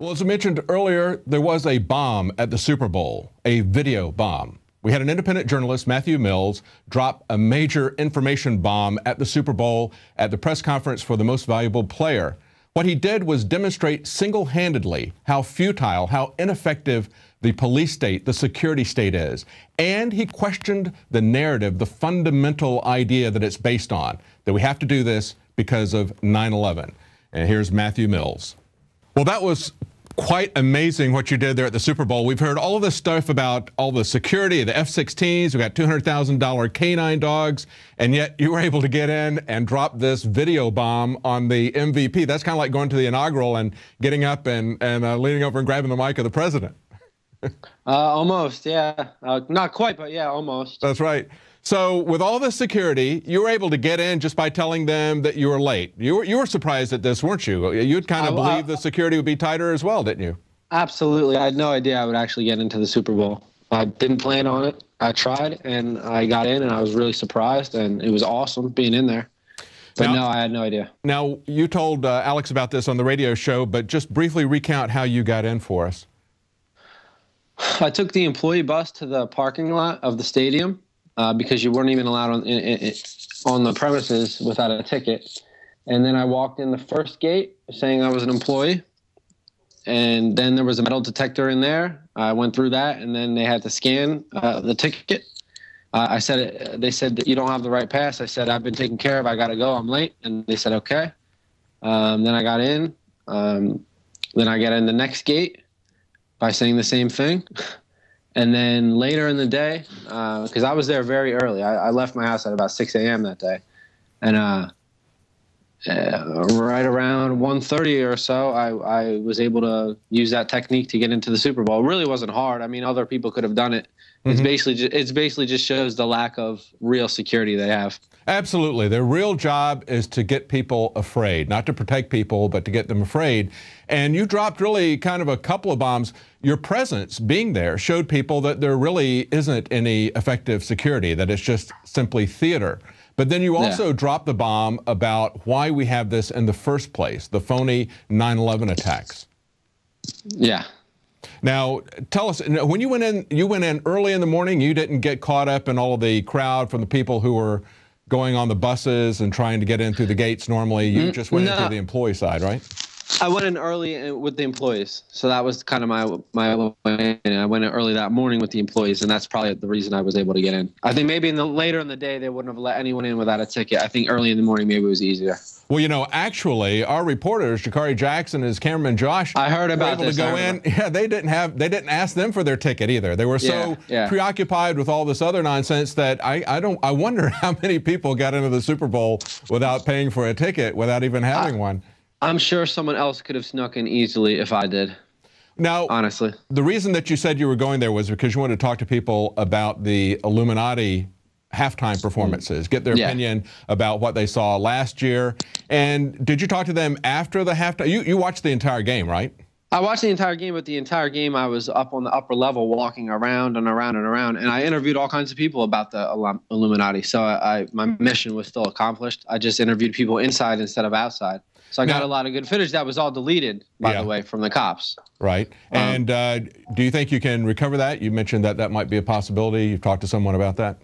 Well, as I mentioned earlier, there was a bomb at the Super Bowl, a video bomb. We had an independent journalist, Matthew Mills, drop a major information bomb at the Super Bowl at the press conference for the most valuable player. What he did was demonstrate single-handedly how futile, how ineffective the police state, the security state is. And he questioned the narrative, the fundamental idea that it's based on, that we have to do this because of 9/11. And here's Matthew Mills. Well, that was quite amazing what you did there at the Super Bowl. We've heard all of this stuff about all the security, the F-16s, we got $200,000 canine dogs, and yet you were able to get in and drop this video bomb on the MVP. That's kind of like going to the inaugural and getting up and leaning over and grabbing the mic of the president. Almost, yeah. Not quite, but yeah, almost. That's right. So with all the security, you were able to get in just by telling them that you were late. You were surprised at this, weren't you? You'd kind of believed the security would be tighter as well, didn't you? Absolutely. I had no idea I would actually get into the Super Bowl. I didn't plan on it. I tried, and I got in, and I was really surprised, and it was awesome being in there. But no, I had no idea. Now, you told Alex about this on the radio show, but just briefly recount how you got in for us. I took the employee bus to the parking lot of the stadium. Because you weren't even allowed on the premises without a ticket. And then I walked in the first gate saying I was an employee. And then there was a metal detector in there. I went through that, and then they had to scan the ticket. They said that you don't have the right pass. I said, I've been taken care of. I got to go. I'm late. And they said, okay. Then I got in. Then I got in the next gate by saying the same thing. And then later in the day, because I was there very early, I left my house at about 6 a.m. that day. And right around 1:30 or so, I was able to use that technique to get into the Super Bowl. It really wasn't hard. I mean, other people could have done it. Mm-hmm. It's basically just shows the lack of real security they have. Absolutely. Their real job is to get people afraid, not to protect people, but to get them afraid. And you dropped really kind of a couple of bombs. Your presence being there showed people that there really isn't any effective security, that it's just simply theater. But then you also dropped the bomb about why we have this in the first place, the phony 9/11 attacks. Yeah. Now, tell us, when you went in early in the morning, you didn't get caught up in all of the crowd from the people who were going on the buses and trying to get in through the gates normally. You just went in through the employee side, right? I went in early with the employees, so that was kind of my way in. I went in early that morning with the employees, and that's probably the reason I was able to get in. I think maybe later in the day they wouldn't have let anyone in without a ticket. I think early in the morning maybe it was easier. Well, you know, actually, our reporters, Jakari Jackson and his cameraman Josh, I heard about were able to go in. Yeah, they didn't ask them for their ticket either. They were so preoccupied with all this other nonsense that I wonder how many people got into the Super Bowl without paying for a ticket, without even having one. I'm sure someone else could have snuck in easily if I did. Now, honestly, the reason that you said you were going there was because you wanted to talk to people about the Illuminati halftime performances, get their opinion about what they saw last year. And did you talk to them after the halftime? You watched the entire game, right? I watched the entire game, but the entire game I was up on the upper level walking around and around and around, and I interviewed all kinds of people about the Illuminati. So my mission was still accomplished. I just interviewed people inside instead of outside. So I got a lot of good footage. That was all deleted, by the way, from the cops. Right. And do you think you can recover that? You mentioned that that might be a possibility. You've talked to someone about that?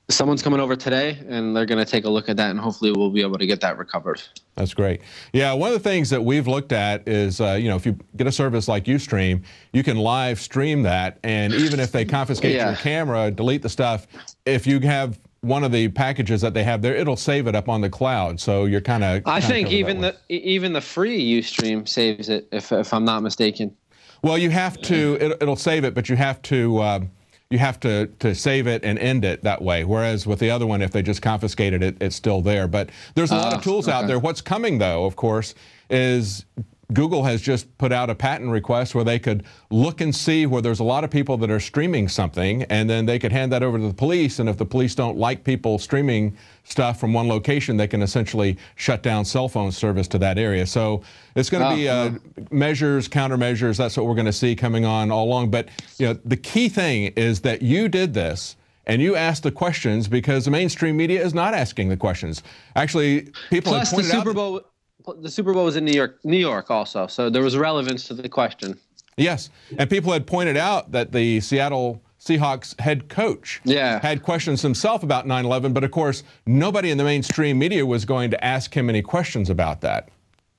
Someone's coming over today, and they're going to take a look at that, and hopefully we'll be able to get that recovered. That's great. Yeah, one of the things that we've looked at is, you know, if you get a service like Ustream, you can live stream that, and even if they confiscate your camera, delete the stuff, if you have one of the packages that they have there, it'll save it up on the cloud. So you're kind of. I think even the free Ustream saves it, if I'm not mistaken. Well, you have to. It'll save it, but you have to. You have to save it and end it that way. Whereas with the other one, if they just confiscated it, it's still there. But there's a lot of tools out there. What's coming, though, of course, is Google has just put out a patent request where they could look and see where there's a lot of people that are streaming something, and then they could hand that over to the police. And if the police don't like people streaming stuff from one location, they can essentially shut down cell phone service to that area. So it's going to be measures, countermeasures. That's what we're going to see coming on all along. But you know, the key thing is that you did this and you asked the questions because the mainstream media is not asking the questions. Actually, people have pointed out. the Super Bowl was in New York also, so there was relevance to the question. Yes, and people had pointed out that the Seattle Seahawks head coach had questions himself about 9/11, but of course, nobody in the mainstream media was going to ask him any questions about that.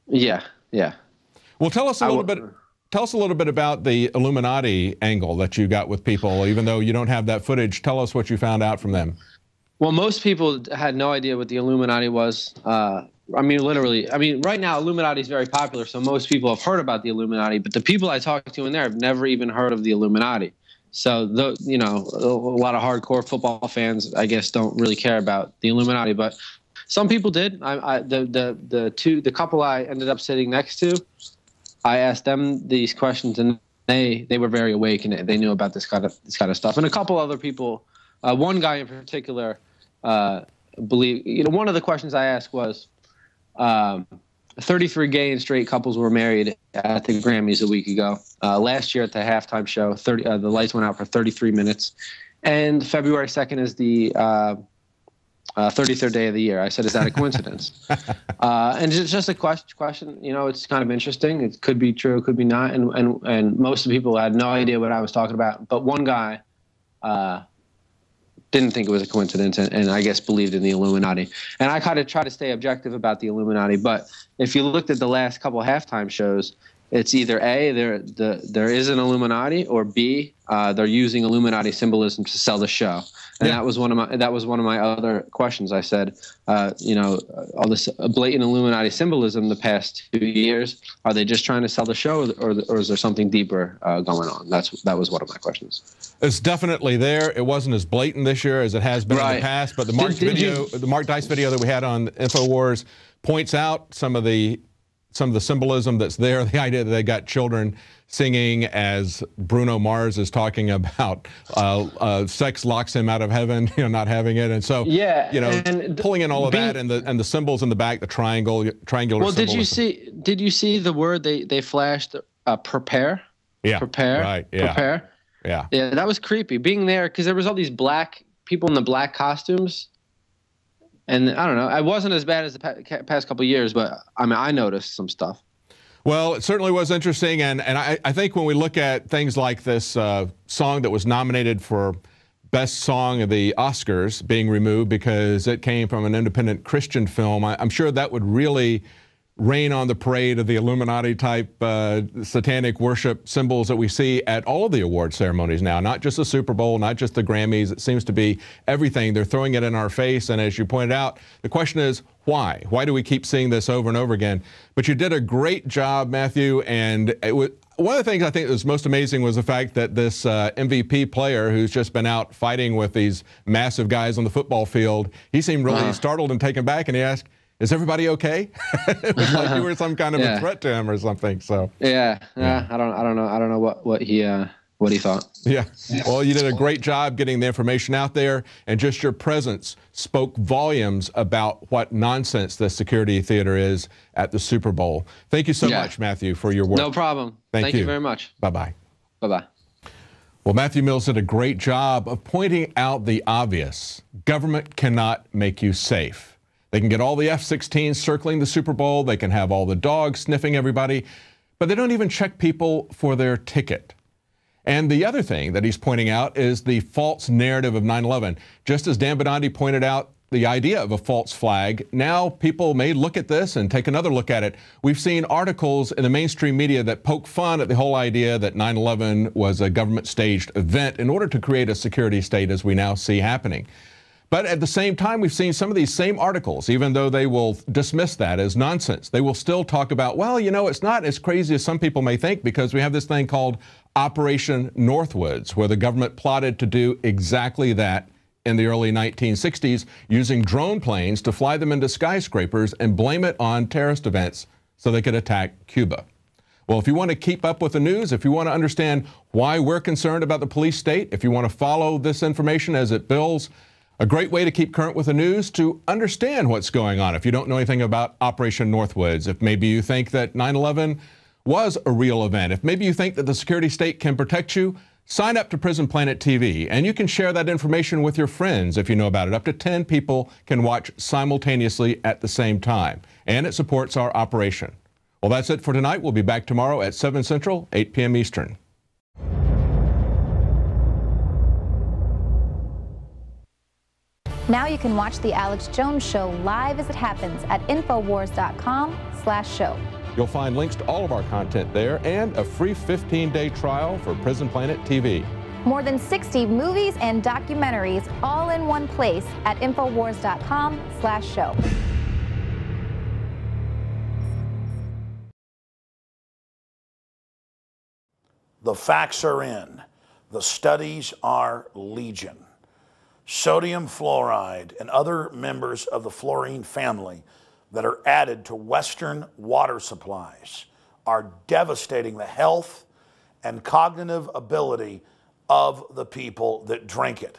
Yeah. Well, tell us a little bit. Tell us a little bit about the Illuminati angle that you got with people, even though you don't have that footage. Tell us what you found out from them. Well, most people had no idea what the Illuminati was. I mean, literally. I mean, right now, Illuminati is very popular, so most people have heard about the Illuminati. But the people I talked to in there have never even heard of the Illuminati. So, a lot of hardcore football fans, I guess, don't really care about the Illuminati. But some people did. The couple I ended up sitting next to, I asked them these questions, and they were very awake, and they knew about this kind of stuff. And a couple other people, one guy in particular, believe. One of the questions I asked was, 33 gay and straight couples were married at the Grammys a week ago. Last year at the halftime show, the lights went out for 33 minutes, and February 2nd is the 33rd day of the year. I said, is that a coincidence? And it's just a question. It's kind of interesting. It could be true, it could be not. And most of the people had no idea what I was talking about. But one guy didn't think it was a coincidence, and I guess believed in the Illuminati. And I kind of try to stay objective about the Illuminati. But if you looked at the last couple halftime shows, it's either A, there is an Illuminati, or B, they're using Illuminati symbolism to sell the show. And that was one of my other questions. I said, all this blatant Illuminati symbolism the past 2 years, are they just trying to sell the show, or is there something deeper going on? That was one of my questions. It's definitely there. It wasn't as blatant this year as it has been in the past, but the Mark Dice video that we had on InfoWars points out some of the symbolism that's there. The idea that they got children singing as Bruno Mars is talking about sex locks him out of heaven, not having it, and so pulling in all of that and the symbols in the back, the triangular. Well, did you see the word they flashed? Prepare. Yeah. Prepare. Right. Yeah. Prepare. Yeah. Yeah, that was creepy. Being there because there was all these black people in the black costumes. And I don't know. I wasn't as bad as the past couple of years, but I noticed some stuff. Well, it certainly was interesting, and I think when we look at things like this song that was nominated for Best Song of the Oscars being removed because it came from an independent Christian film, I'm sure that would really rain on the parade of the Illuminati-type satanic worship symbols that we see at all of the award ceremonies now, not just the Super Bowl, not just the Grammys. It seems to be everything. They're throwing it in our face, and as you pointed out, the question is, why? Why do we keep seeing this over and over again? But you did a great job, Matthew, and one of the things I think that was most amazing was the fact that this MVP player who's just been out fighting with these massive guys on the football field, he seemed really startled and taken back, and he asked, is everybody okay? It was like you were some kind of a threat to him or something. So I don't know what he thought. Yeah. Well, you did a great job getting the information out there, and just your presence spoke volumes about what nonsense the security theater is at the Super Bowl. Thank you so much, Matthew, for your work. No problem. Thank you very much. Bye-bye. Bye-bye. Well, Matthew Mills did a great job of pointing out the obvious. Government cannot make you safe. They can get all the F-16s circling the Super Bowl. They can have all the dogs sniffing everybody, but they don't even check people for their ticket. And the other thing that he's pointing out is the false narrative of 9/11. Just as Dan Bidandi pointed out the idea of a false flag, now people may look at this and take another look at it. We've seen articles in the mainstream media that poke fun at the whole idea that 9/11 was a government-staged event in order to create a security state as we now see happening. But at the same time, we've seen some of these same articles, even though they will dismiss that as nonsense, they will still talk about, well, it's not as crazy as some people may think because we have this thing called Operation Northwoods, where the government plotted to do exactly that in the early 1960s, using drone planes to fly them into skyscrapers and blame it on terrorist events so they could attack Cuba. Well, if you want to keep up with the news, if you want to understand why we're concerned about the police state, if you want to follow this information as it builds, a great way to keep current with the news, to understand what's going on. If you don't know anything about Operation Northwoods, if maybe you think that 9/11 was a real event, if maybe you think that the security state can protect you, Sign up to Prison Planet TV, and you can share that information with your friends if you know about it. Up to 10 people can watch simultaneously at the same time, and it supports our operation. Well, that's it for tonight. We'll be back tomorrow at 7 Central, 8 p.m. Eastern. Now you can watch The Alex Jones Show live as it happens at Infowars.com/show. You'll find links to all of our content there and a free 15-day trial for Prison Planet TV. More than 60 movies and documentaries all in one place at Infowars.com/show. The facts are in. The studies are legion. Sodium fluoride and other members of the fluorine family that are added to Western water supplies are devastating the health and cognitive ability of the people that drink it.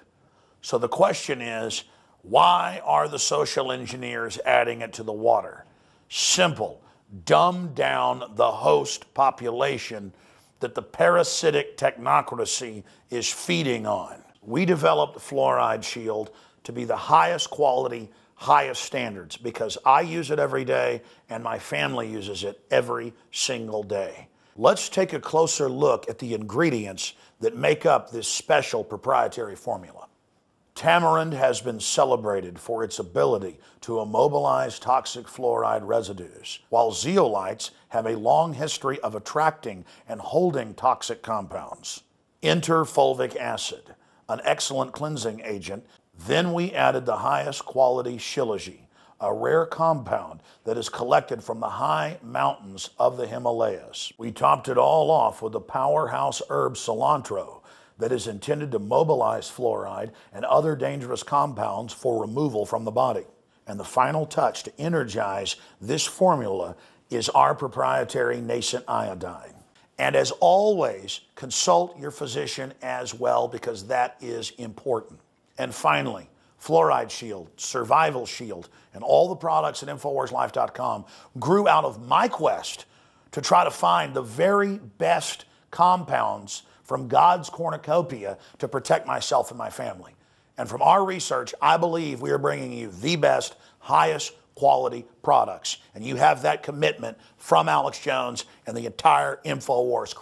So the question is, why are the social engineers adding it to the water? Simple. Dumb down the host population that the parasitic technocracy is feeding on. We developed Fluoride Shield to be the highest quality, highest standards, because I use it every day and my family uses it every single day. Let's take a closer look at the ingredients that make up this special proprietary formula. Tamarind has been celebrated for its ability to immobilize toxic fluoride residues, while zeolites have a long history of attracting and holding toxic compounds. Enter fulvic acid, an excellent cleansing agent. Then we added the highest quality shilajit, a rare compound that is collected from the high mountains of the Himalayas. We topped it all off with the powerhouse herb cilantro that is intended to mobilize fluoride and other dangerous compounds for removal from the body. And the final touch to energize this formula is our proprietary nascent iodine. And as always, consult your physician as well, because that is important. And finally, Fluoride Shield, Survival Shield, and all the products at InfoWarsLife.com grew out of my quest to try to find the very best compounds from God's cornucopia to protect myself and my family. And from our research, I believe we are bringing you the best, highest quality products. And you have that commitment from Alex Jones and the entire InfoWars crew.